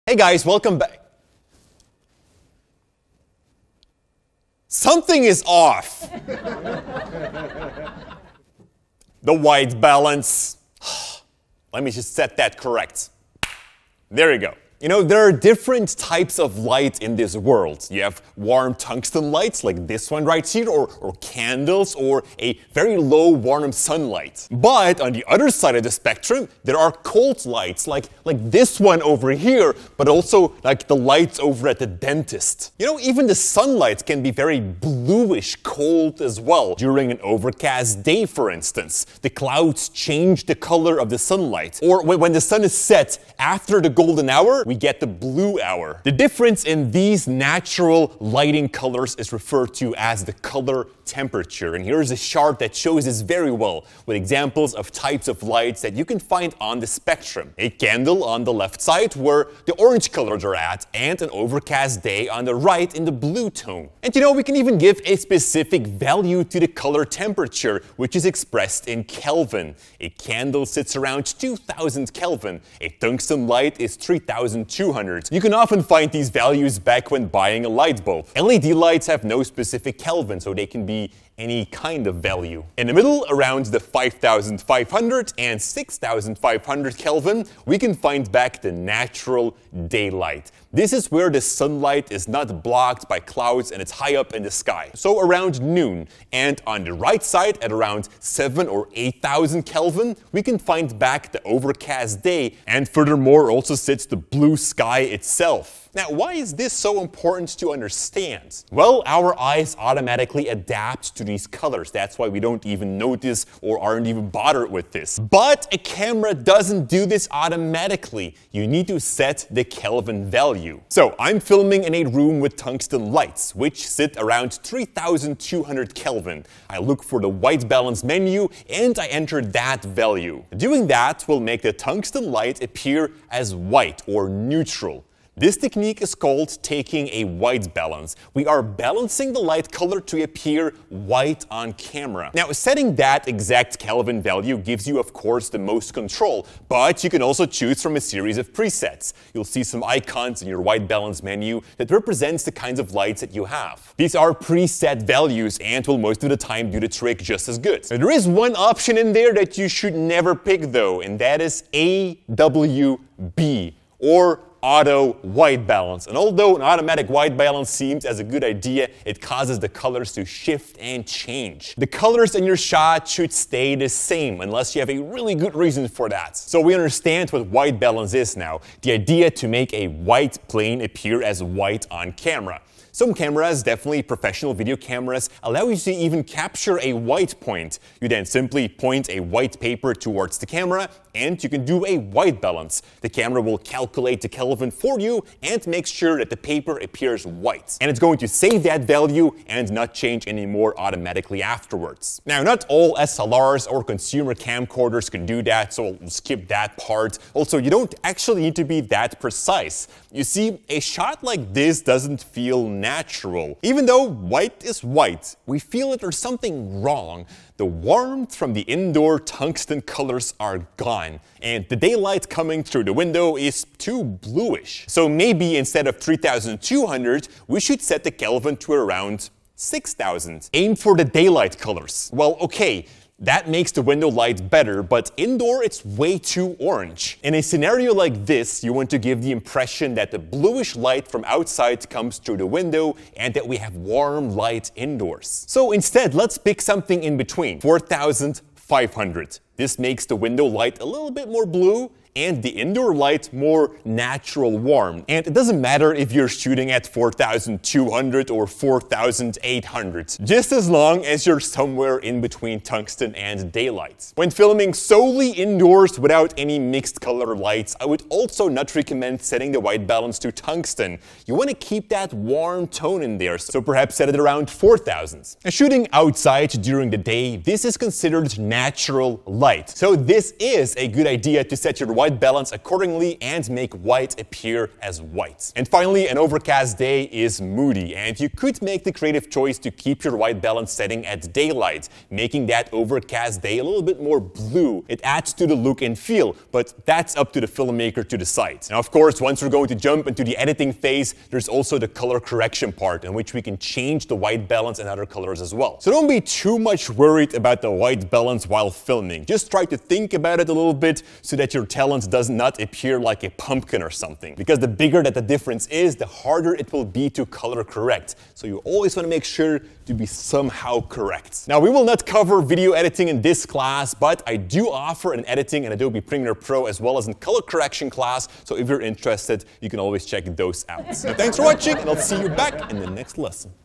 Hey guys, welcome back. Something is off. The white balance. Let me just set that correct. There you go. You know, there are different types of light in this world. You have warm tungsten lights like this one right here, or candles, or a very low warm sunlight. But on the other side of the spectrum, there are cold lights like this one over here, but also like the lights over at the dentist. You know, even the sunlight can be very bluish cold as well. During an overcast day, for instance, the clouds change the color of the sunlight. Or when the sun is set after the golden hour, we get the blue hour. The difference in these natural lighting colors is referred to as the color temperature. And here's a chart that shows this very well, with examples of types of lights that you can find on the spectrum. A candle on the left side where the orange colors are at, and an overcast day on the right in the blue tone. And you know, we can even give a specific value to the color temperature, which is expressed in Kelvin. A candle sits around 2000 Kelvin. A tungsten light is 3200. You can often find these values back when buying a light bulb. LED lights have no specific Kelvin, so they can be any kind of value. In the middle, around the 5500 and 6500 Kelvin, we can find back the natural daylight. This is where the sunlight is not blocked by clouds and it's high up in the sky. So around noon. And on the right side, at around 7,000 or 8,000 Kelvin, we can find back the overcast day, and furthermore also sits the blue sky itself. Now, why is this so important to understand? Well, our eyes automatically adapt to these colors. That's why we don't even notice or aren't even bothered with this. But a camera doesn't do this automatically. You need to set the Kelvin value. So I'm filming in a room with tungsten lights, which sit around 3200 Kelvin. I look for the white balance menu and I enter that value. Doing that will make the tungsten light appear as white or neutral. This technique is called taking a white balance. We are balancing the light color to appear white on camera. Now, setting that exact Kelvin value gives you, of course, the most control, but you can also choose from a series of presets. You'll see some icons in your white balance menu that represents the kinds of lights that you have. These are preset values and will most of the time do the trick just as good. Now, there is one option in there that you should never pick though, and that is AWB, or auto white balance. And although an automatic white balance seems as a good idea, it causes the colors to shift and change. The colors in your shot should stay the same unless you have a really good reason for that. So we understand what white balance is now. The idea to make a white plane appear as white on camera. Some cameras, definitely professional video cameras, allow you to even capture a white point. You then simply point a white paper towards the camera and you can do a white balance. The camera will calculate the Kelvin for you and make sure that the paper appears white. And it's going to save that value and not change anymore automatically afterwards. Now, not all SLRs or consumer camcorders can do that, so we'll skip that part. Also, you don't actually need to be that precise. You see, a shot like this doesn't feel natural. Even though white is white, we feel that there's something wrong. The warmth from the indoor tungsten colors are gone, and the daylight coming through the window is too bluish. So maybe instead of 3200, we should set the Kelvin to around 6000. Aim for the daylight colors. Well, okay. That makes the window light better, but indoor it's way too orange. In a scenario like this, you want to give the impression that the bluish light from outside comes through the window and that we have warm light indoors. So instead, let's pick something in between, 4500. This makes the window light a little bit more blue and the indoor light more natural warm. And it doesn't matter if you're shooting at 4200 or 4800, just as long as you're somewhere in between tungsten and daylight. When filming solely indoors without any mixed color lights, I would also not recommend setting the white balance to tungsten. You want to keep that warm tone in there, so perhaps set it around 4000. And shooting outside during the day, this is considered natural light. So this is a good idea to set your white white balance accordingly and make white appear as white. And finally, an overcast day is moody, and you could make the creative choice to keep your white balance setting at daylight, making that overcast day a little bit more blue. It adds to the look and feel, but that's up to the filmmaker to decide. Now, of course, once we're going to jump into the editing phase, there's also the color correction part in which we can change the white balance and other colors as well. So don't be too much worried about the white balance while filming. Just try to think about it a little bit so that your talent does not appear like a pumpkin or something. Because the bigger that the difference is, the harder it will be to color correct. So you always want to make sure to be somehow correct. Now, we will not cover video editing in this class, but I do offer an editing in Adobe Premiere Pro as well as a color correction class. So if you're interested, you can always check those out. So thanks for watching, and I'll see you back in the next lesson.